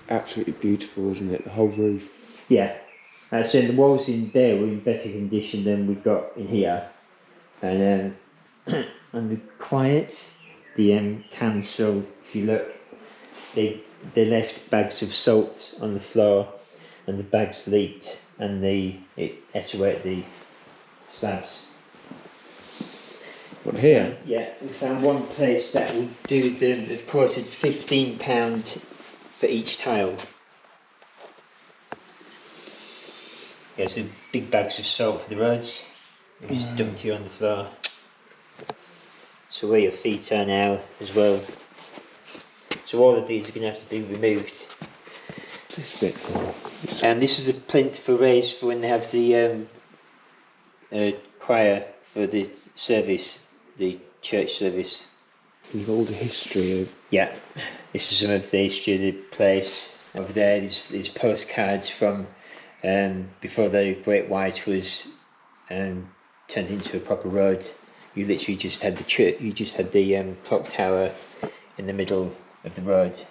absolutely beautiful, isn't it? The whole roof. Yeah. So the walls in there were in better condition than we've got in here. And on the quiet, the council, if you look, they left bags of salt on the floor, and the bags leaked, and it ate away at the slabs. What, here? Yeah, we found one place that would do they've quoted £15 for each tile. Yeah, so big bags of salt for the roads. We just dumped here on the floor. So where your feet are now as well. So all of these are going to have to be removed. This bit for? And this was a plinth for raised for when they have the choir for the service, the church service. With all the history of... Yeah, this is some of the history of the place. Over there, there's postcards from before the Great White was turned into a proper road. You literally just had the church, you just had the clock tower in the middle of the road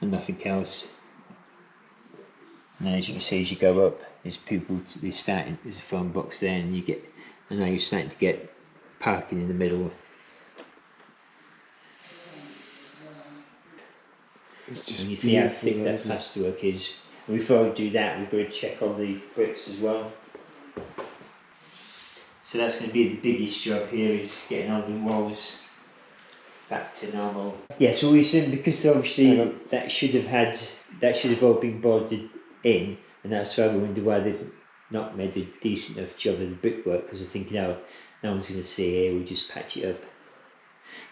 and nothing else. And as you can see, as you go up, there's there's a phone box there, and now you're starting to get parking in the middle. It's just and you see how thick that plasterwork is. And before we do that, we've got to check on the bricks as well. So that's going to be the biggest job here, is getting all the walls back to normal. Yeah, so we assume because obviously that should have all been boarded in, and that's why we wonder why they've not made a decent enough job of the brickwork, because they're thinking, oh, no one's going to see here, we'll just patch it up.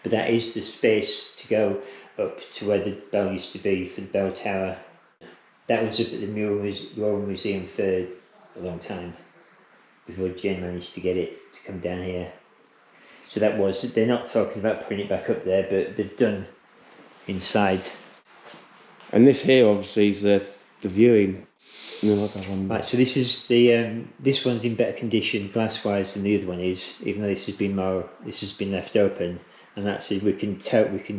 But that is the space to go up to where the bell used to be for the bell tower. That was up at the Royal Museum for a long time, before Jen managed to get it to come down here. So they're not talking about putting it back up there, but they've done inside. And this here obviously is the viewing. Right, so this is this one's in better condition glass-wise than the other one is, even though this has been left open, and that's it. We can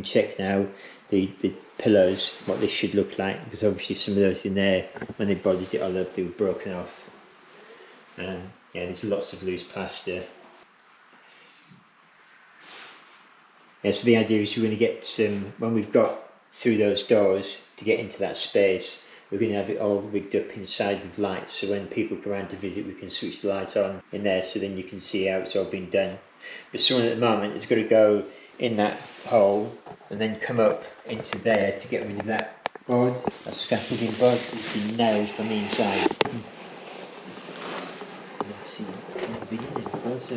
check now the pillars, what they should look like, because obviously some of those in there, when they bodied it all up, they were broken off. Yeah, there's lots of loose plaster. Yeah, so the idea is we're going to get when we've got through those doors to get into that space, we're going to have it all rigged up inside with lights, so when people come around to visit, we can switch the lights on in there, so then you can see how it's all been done. But someone at the moment is going to go in that hole and then come up into there to get rid of that board, that scaffolding board that's been nailed from the inside. I've never been in there before, so...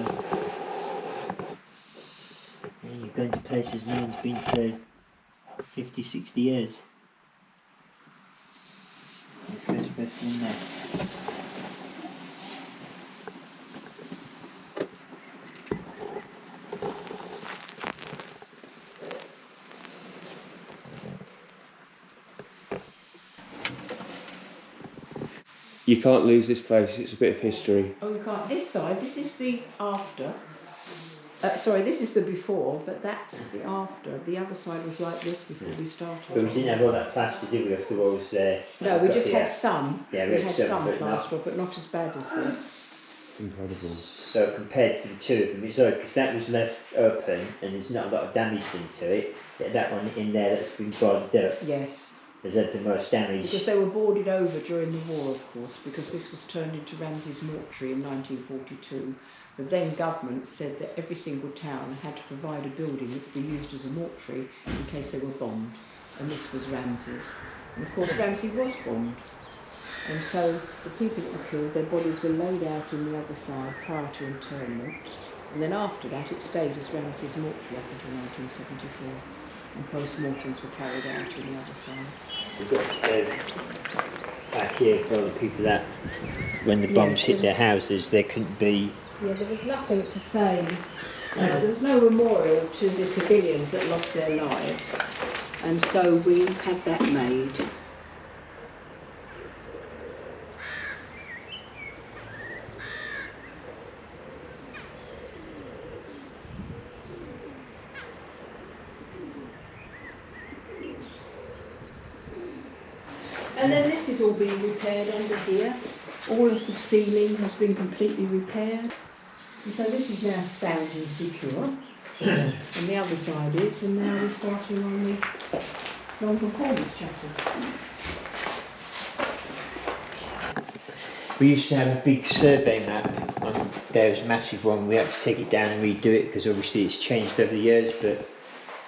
And you're going to places no one's been for 50, 60 years. The first person in there. You can't lose this place, it's a bit of history. Oh, you can't. This side, this is the after. Sorry, this is the before, but that's the after. The other side was like this before we started. But we didn't have all that plaster, did we, off the walls there? No, we just had some. Yeah, we had some but plaster, but not as bad as this. Incredible. So compared to the two of them, it's odd because that was left open and there's not a lot of damage done to it. That one in there that's been boarded up. Yes. Has had the most damage. Because they were boarded over during the war, of course, because this was turned into Ramsey's Mortuary in 1942. The then government said that every single town had to provide a building that could be used as a mortuary in case they were bombed. And this was Ramsey's. And of course Ramsey was bombed. And so the people that were killed, their bodies were laid out in the other side prior to internment. And then after that it stayed as Ramsey's Mortuary up until 1974. And post-mortems were carried out in the other side. We've got back here for all the people that, when the bombs hit their houses, there couldn't be... Yeah, there was nothing to say. There was no memorial to the civilians that lost their lives. And so we had that made. And then this is all being repaired under here. All of the ceiling has been completely repaired. And so this is now sound and secure. And the other side is, and now we're starting on the non-conformist chapel. We used to have a big survey map. There was a massive one. We had to take it down and redo it because obviously it's changed over the years, but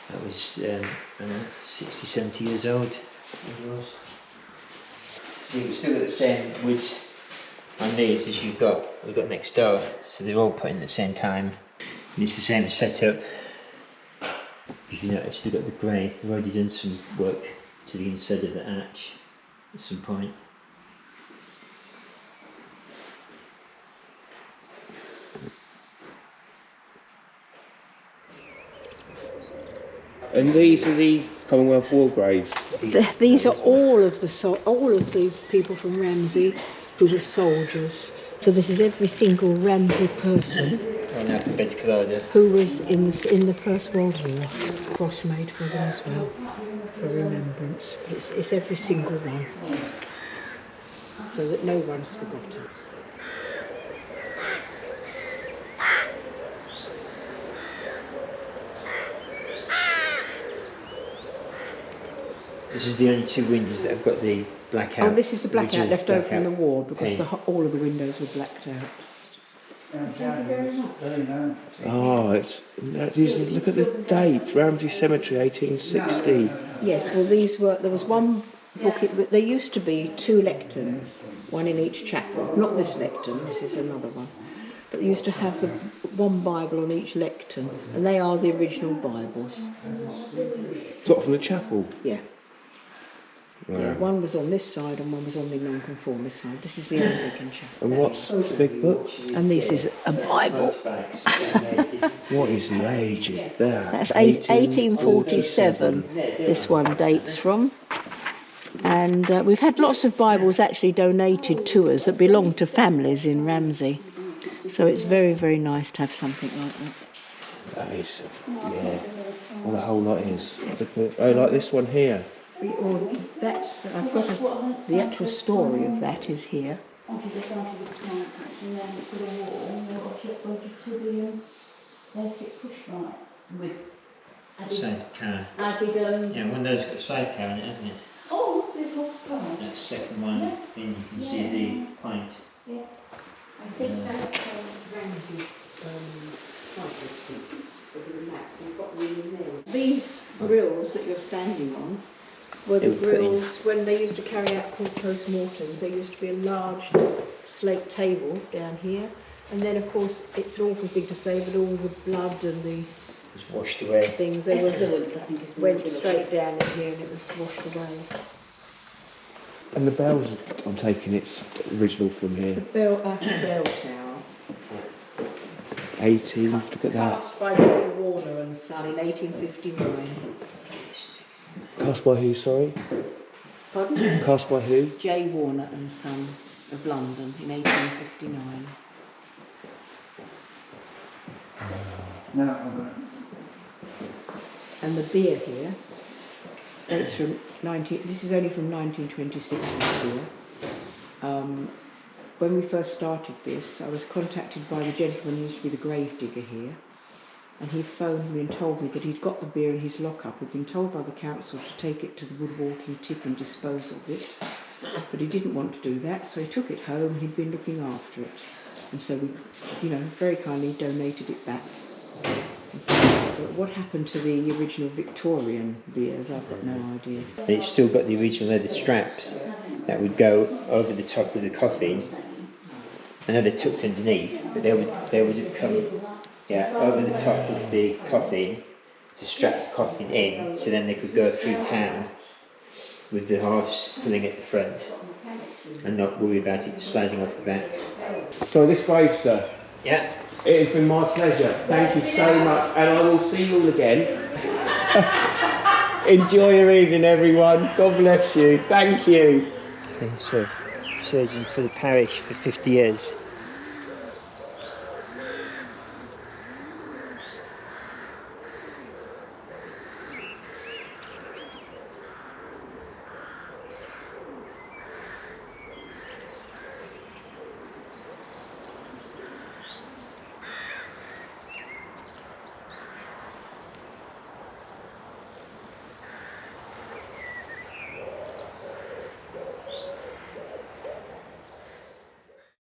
that was, I don't know, 60, 70 years old. It was. See, we've still got the same width on these as we've got next door, so they're all put in at the same time. And it's the same setup. If you notice, they've got the grey. They've already done some work to the inside of the arch at some point. And these are the Commonwealth War graves. These are all of the people from Ramsey who were soldiers. So this is every single Ramsey person who was in the First World War. Cross made for them as well, for remembrance. It's every single one, so that no one's forgotten. This is the only two windows that have got the blackout. Oh, this is the blackout left over from the war because pane. all of the windows were blacked out. Thank you very much. Oh, look at the date, Ramsey Cemetery, 1860. Yes, well there was one book, there used to be two lecterns, one in each chapel. Not this lectern, this is another one. But they used to have one Bible on each lectern, and they are the original Bibles. Got from the chapel? Yeah. Right. Yeah, one was on this side and one was on the non-conformist side. This is the Anglican chapel. And what's the big book? And this is a Bible. What is the age of that? That's 1847 this one dates from. And we've had lots of Bibles actually donated to us that belong to families in Ramsey. So it's very, very nice to have something like that. That is, yeah. Well, the whole lot is. Oh, like this one here. Well, I've got the actual story of that is here. Sidecar. Yeah, one of those got a sidecar in it, hasn't it? Oh, they've both got. That second one, then you can see the point. Yeah. I think that's Ramsey cycle over the map. You've got them in there. These grills that you're standing on were the grills when they used to carry out post-mortems. There used to be a large slate table down here, and then of course it's an awful thing to say, but all the blood and the was washed away. Things they went straight down in here and it was washed away. And the bells, I'm taking it's original from here. The bell tower. 18, look at that. Cast by J. Warner and Son in 1859. Cast by who, sorry? Pardon? Cast by who? J. Warner and Son of London in 1859. And the beer here, it's from this is only from 1926 this beer. When we first started this, I was contacted by the gentleman who used to be the grave digger here, and he phoned me and told me that he'd got the beer in his lockup. He'd been told by the council to take it to the Woodwater tip and dispose of it, but he didn't want to do that, so he took it home. He'd been looking after it, and so we, very kindly donated it back. And so, but what happened to the original Victorian beers? I've got no idea. And it's still got the original leather straps that would go over the top of the coffin. I know they're tucked underneath, but they would have come over the top of the coffin to strap the coffin in, so then they could go through town with the horse pulling at the front and not worry about it sliding off the back. So this grave, sir? Yeah. It has been my pleasure. Thank you so much, and I will see you all again. Enjoy your evening, everyone. God bless you. Thank you. So, surgeon for the parish for 50 years.